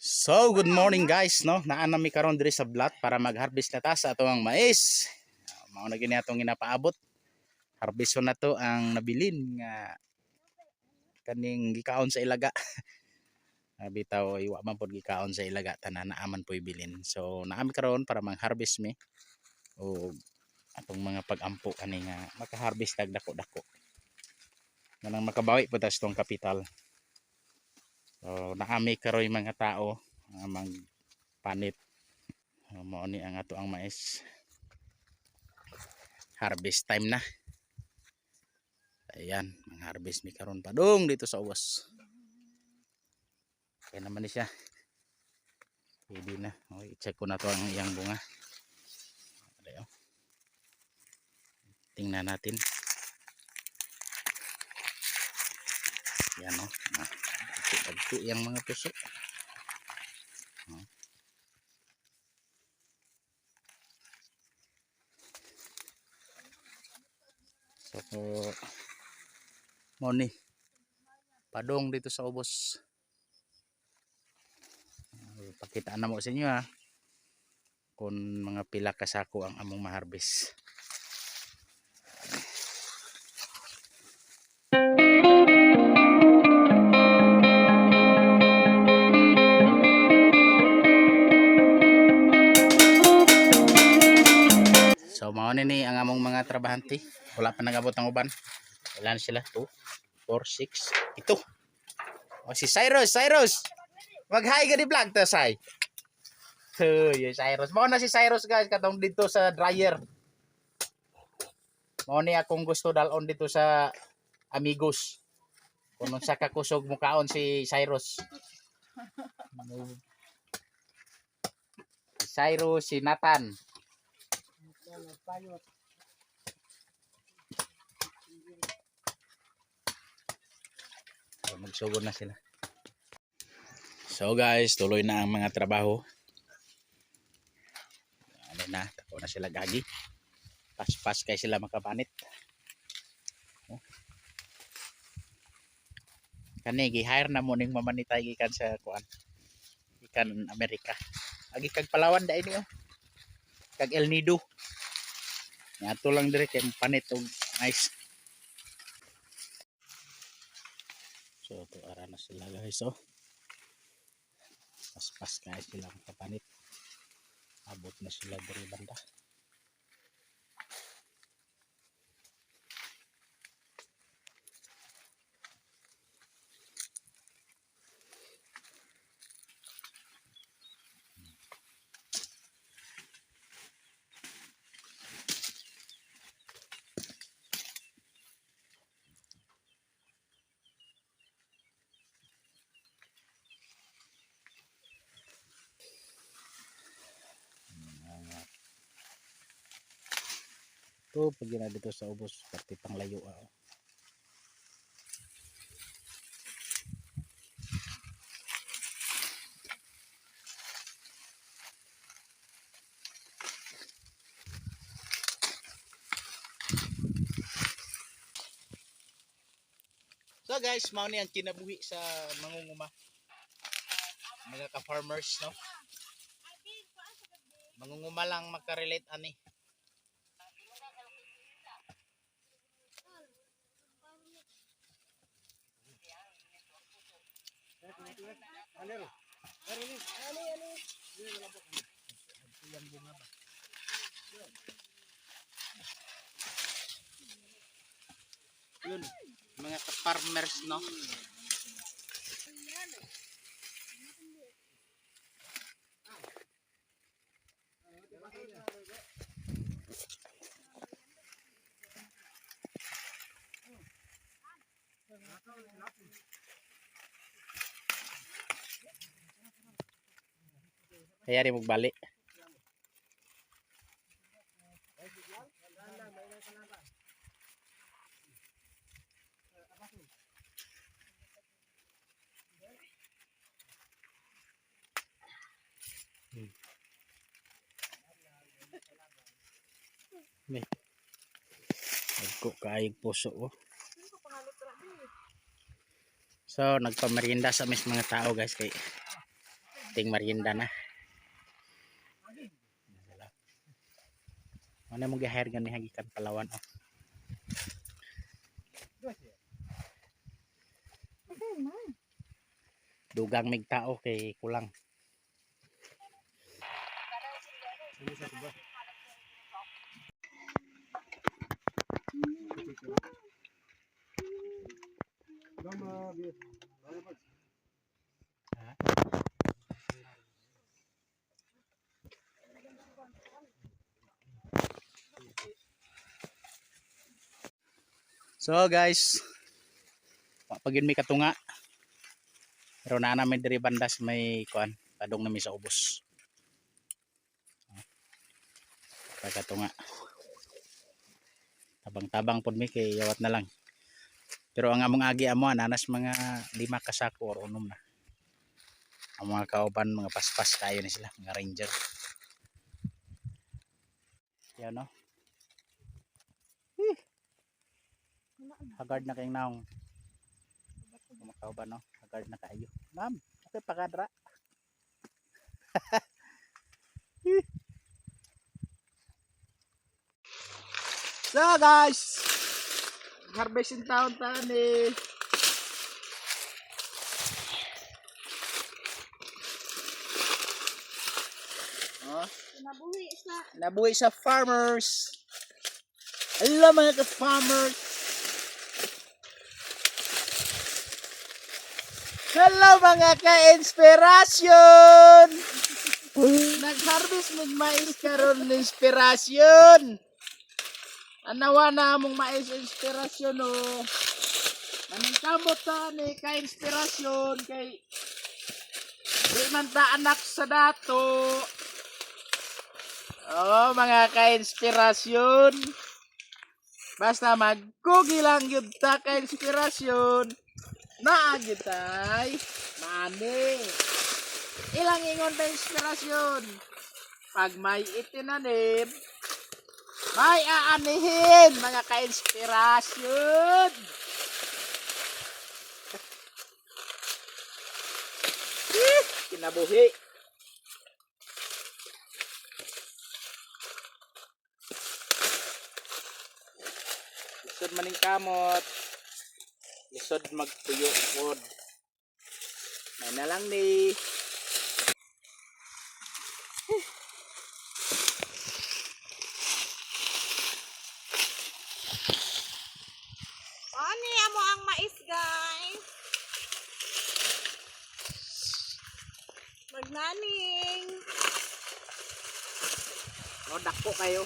So, good morning guys, no? Naa nami karon diri sa blat para mag-harvest na ta sa atong mais. Mao na gini atong ginapaabot. Harveston na to ang nabilin nga kaning gikaon sa ilaga. Bitaw iwa man pod gikaon sa ilaga tanan naaman po'y bilin. So, naami karon para mag-harvest mi o atong mga pag-ampo kani nga maka-harvest tag dako-dako. Manang makabawi po tas tong kapital. So, naami karon mga tao nga magpanit. Mao ni ang ato ang mais. Harvest time na. Ayan, mang-harvest mi karon padung dito sa uwas. Kaya naman ni siya. Pwede na. Okay, i-check ko na to ang iyang bunga. Ayan. Tingnan natin. Yan o. Pagto yung mga puso. So, moni. Padung dito sa ubos. Pakitaan na mo sa inyo ha. Kung mga pila kasako ang among ma-harvest. So mao ni ang among mga trabahante. Wala pa nagabot ang uban. Ilan sila? 2, 4, 6. Ito. O si Cyrus. Mag-hi ka di vlog to, Sai. Yung Cyrus. Mao na si Cyrus guys katong dito sa dryer. Mao ni akong gusto dalon dito sa Amigos. Kung sa kakusog mukaon si Cyrus. Si Cyrus, si Nathan. So, magsugod na sila. So guys, tuloy na ang mga trabaho. Ano na, tako na sila gagi. Pas-pas kay sila makapanit. Kani gi-hire na mo ning mamanitay gikan sa kuan. Gikan Amerika. Agi kag Palawan dai niyo. Kag El Nido. Ato lang dire kay panit og ice. So to ara na sila guys oh. Pas-pas kay sila makapanit. Abot na sila dire banda. To pag na dito sa ubos pati panglayo ah. So guys, mao ni ang kinabuhi sa mangunguma. Mga ka-farmers no. Mangunguma lang makarelate ani. Yun, mga ka-farmers no. Kaya rin magbalik. Nih. Nagko kaayog puso oh. So nagpamerienda sa mis mga tao guys kay Ating merienda na. Ano mo gihire gani hagikan Palawan oh. Dugang mig tao kay kulang. So guys, pagin may katunga. Pero na namin diri bandas may kuan, padong nami sa ubos. Pagkatunga. Tabang-tabang pod mi kay yawat na lang. Pero ang among agi amo nanas mga 5 ka sako or unom na. Ang mga kauban mga paspas kayo ni sila, mga ranger. Yan no. Hagard na kayong naong. Mga kauban no, hagard na kayo. Ma'am, okay pakadra. So guys, harvest in town tani. Oh, nabuhi sa farmers. Hello mga ka-farmers. Hello mga ka-inspirasyon. Nag-harvest mig mais karon ng inspirasyon. Anawa na among mais inspirasyon o. Anong kamot ta ni ka-inspirasyon kay di man ta anak sa dato. Oh mga ka-inspirasyon. Basta magkugi lang yun ta ka-inspirasyon. Naagitay mani. Ilang ingon ta inspirasyon. Pag may itinanim, may aanihin mga ka-inspirasyon. Kinabuhi. Lisod maning kamot. Lisod magtuyo pod. May na lang ni. Ani amo ang mais, guys. Magnaning. Oh, dako kayo.